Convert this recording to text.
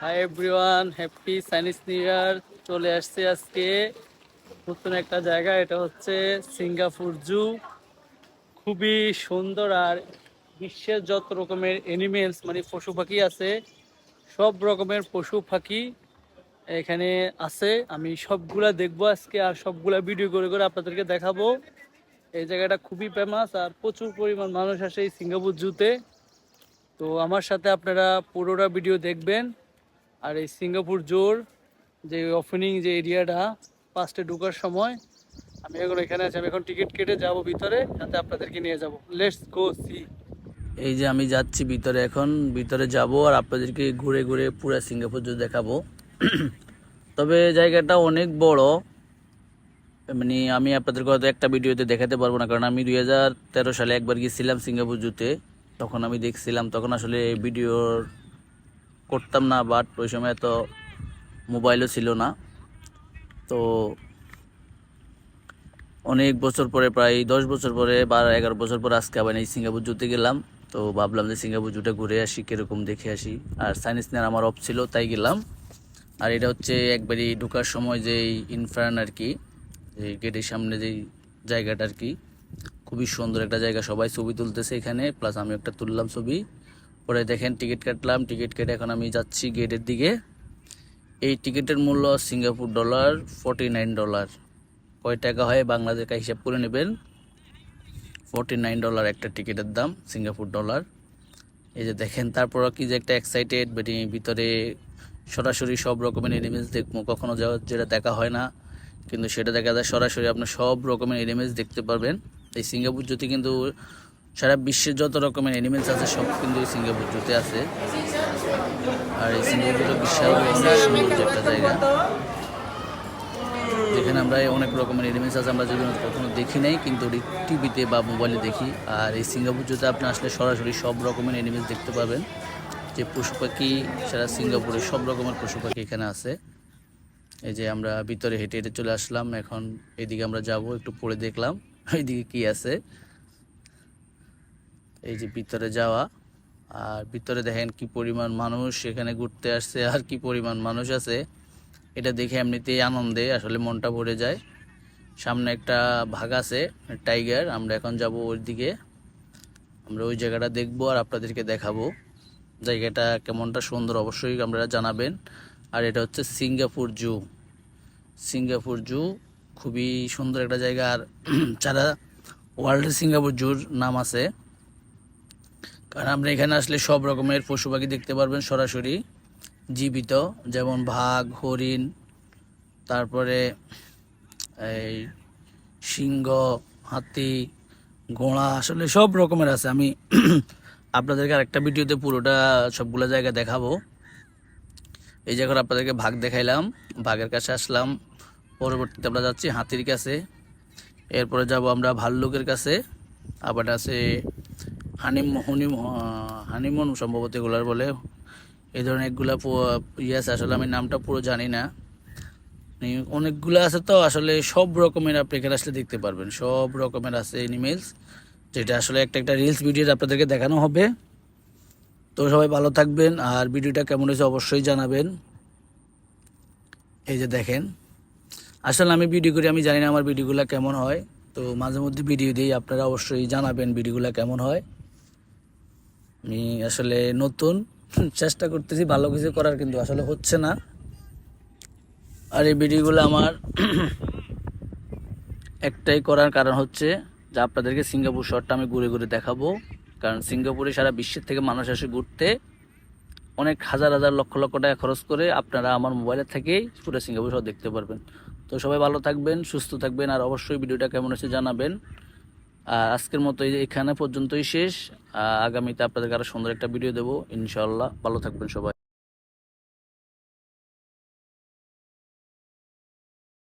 Hi everyone, happy Chinese new year. চলে আসছে আজকে নতুন একটা জায়গা, এটা হচ্ছে সিঙ্গাপুর জু। খুবই সুন্দর, আর বিশ্বের যত রকমের এনিমেলস মানে পশু পাখি আছে, সব রকমের পশু পাখি এখানে আছে। আমি সবগুলা দেখবো আজকে, আর সবগুলা ভিডিও করে করে আপনাদেরকে দেখাবো। এই জায়গাটা খুবই ফেমাস, আর প্রচুর পরিমাণ মানুষ আসে এই সিঙ্গাপুর জুতে। তো আমার সাথে আপনারা পুরোটা ভিডিও দেখবেন। আর এই সিঙ্গাপুর জোর যে ওপেনিং যে এরিয়াটা ফার্স্টে ঢোকার সময়, আমি এখন এখানে আছি। আমি এখন টিকিট কেটে যাব ভিতরে, যাতে আপনাদেরকে নিয়ে যাব। Let's go see. এই যে আমি যাচ্ছি ভিতরে, এখন ভিতরে যাব আর আপনাদেরকে ঘুরে ঘুরে পুরো সিঙ্গাপুর জু দেখাবো। তবে জায়গাটা অনেক বড়, মানে আমি আপনাদেরকে হয়তো একটা ভিডিওতে দেখাতে পারবো না, কারণ আমি 2013 সালে একবার গিয়েছিলাম সিঙ্গাপুর জুতে। তখন আমি দেখছিলাম, তখন আসলে ভিডিও করতাম না, বাট ওই সময় তো মোবাইলও ছিল না। তো অনেক বছর পরে, প্রায় 10 বছর পরে বা 11 বছর পরে আজকে আবার এই সিঙ্গাপুর জুতে গেলাম। তো ভাবলাম যে সিঙ্গাপুর জুটা ঘুরে আসি, কীরকম দেখে আসি। আর সায়েন্স নেওয়ার আমার অফ ছিল, তাই গেলাম। আর এটা হচ্ছে একবারই ঢোকার সময় যেই ইনফ্রান আর কি, এই গেটের সামনে যেই জায়গাটা আর কি, খুবই সুন্দর একটা জায়গা। সবাই ছবি তুলতেছে এখানে, প্লাস আমি একটা তুললাম ছবি। পরে দেখেন টিকিট কাটলাম, টিকিট কেটে এখন আমি যাচ্ছি গেটের দিকে। এই টিকিটের মূল্য সিঙ্গাপুর ডলার $49। কয় টাকা হয় বাংলাদেশ হিসাব করে নেবেন। $49 একটা টিকিটের দাম, সিঙ্গাপুর ডলার। এই যে দেখেন, তারপর কি যে একটা এক্সাইটেড, মানে ভিতরে সরাসরি সব রকমের এনিমেলস দেখবো। কখনো যেটা দেখা হয় না, কিন্তু সেটা দেখা যায় সরাসরি। আপনার সব রকমের এনিমেলস দেখতে পারবেন এই সিঙ্গাপুর জুতে। কিন্তু সারা বিশ্বের যত রকমের এনিমেলস আছে সব কিন্তু এই সিঙ্গাপুর জুতে আছে। আর এই সিঙ্গাপুর জুটা বিশাল সুন্দর একটা জায়গা, যেখানে আমরা অনেক রকমের এনিমেলস আছে আমরা যেগুলো কখনো দেখি নাই, কিন্তু টিভিতে বা মোবাইলে দেখি। আর এই সিঙ্গাপুর জুতে আপনি আসলে সরাসরি সব রকমের এনিমেলস দেখতে পাবেন। যে পশু পাখি, সারা সিঙ্গাপুরে সব রকমের পশু পাখি এখানে আছে। এই যে আমরা ভিতরে হেঁটে হেঁটে চলে আসলাম, এখন এইদিকে আমরা যাব। একটু পরে দেখলাম এইদিকে কি আছে। এই যে ভিতরে যাওয়া, আর ভিতরে দেখেন কি পরিমাণ মানুষ এখানে ঘুরতে আসছে, আর কি পরিমাণ মানুষ আছে। এটা দেখে এমনিতেই আনন্দে আসলে মনটা ভরে যায়। সামনে একটা বাঘ আছে, টাইগার। আমরা এখন যাব ওই দিকে, আমরা ওই জায়গাটা দেখবো আর আপনাদেরকে দেখাবো। জায়গাটা কেমনটা সুন্দর অবশ্যই আপনারা জানাবেন। আর এটা হচ্ছে সিঙ্গাপুর জু। সিঙ্গাপুর জু খুবই সুন্দর একটা জায়গা। আর যারা ওয়ার্ল্ডের সিঙ্গাপুর জুর নাম আছে, কারণ আপনি এখানে আসলে সব রকমের পশু পাখি দেখতে পারবেন সরাসরি জীবিত, যেমন বাঘ, হরিণ, তারপরে এই সিংহ, হাতি, ঘোড়া, আসলে সব রকমের আছে। আমি আপনাদেরকে আরেকটা ভিডিওতে পুরোটা সবগুলো জায়গা দেখাবো। এই যে এখন আপনাদেরকে বাঘ দেখাইলাম, বাঘের কাছে আসলাম। পরবর্তীতে আমরা যাচ্ছি হাতির কাছে, এরপরে যাব আমরা ভাল্লুকের কাছে। আবার আছে হানিমন সম্ভবত এগুলার বলে, এই ধরনের একগুলা ইয়ে আছে। আসলে আমি নামটা পুরো জানি না, অনেকগুলো আছে। তো আসলে সব রকমের আপনি এখানে আসলে দেখতে পারবেন, সব রকমের আছে এনিমেলস, যেটা আসলে একটা একটা রিলস ভিডিও আপনাদেরকে দেখানো হবে। তো সবাই ভালো থাকবেন, আর ভিডিওটা কেমন হয়েছে অবশ্যই জানাবেন। এই যে দেখেন, আসলে আমি ভিডিও করি, আমি জানি না আমার ভিডিওগুলো কেমন হয়। তো মাঝে মধ্যে ভিডিও দিই, আপনারা অবশ্যই জানাবেন ভিডিওগুলো কেমন হয়। আমি আসলে নতুন, চেষ্টা করতেছি ভালো কিছু করার, কিন্তু আসলে হচ্ছে না। আর এই ভিডিওগুলো আমার একটাই করার কারণ হচ্ছে যে আপনাদেরকে সিঙ্গাপুর শহরটা আমি ঘুরে ঘুরে দেখাবো। কারণ সিঙ্গাপুরে সারা বিশ্বের থেকে মানুষ আসে ঘুরতে, অনেক হাজার হাজার লক্ষ লক্ষ টাকা খরচ করে। আপনারা আমার মোবাইলের থেকেই পুরো সিঙ্গাপুর শহর দেখতে পারবেন। তো সবাই ভালো থাকবেন, সুস্থ থাকবেন, আর অবশ্যই ভিডিওটা কেমন হয়েছে জানাবেন। আর আজকের মতো এখানে পর্যন্তই শেষ। আগামীতে আপনাদেরকে আরও সুন্দর একটা ভিডিও দেবো ইনশাআল্লাহ। ভালো থাকবেন সবাই।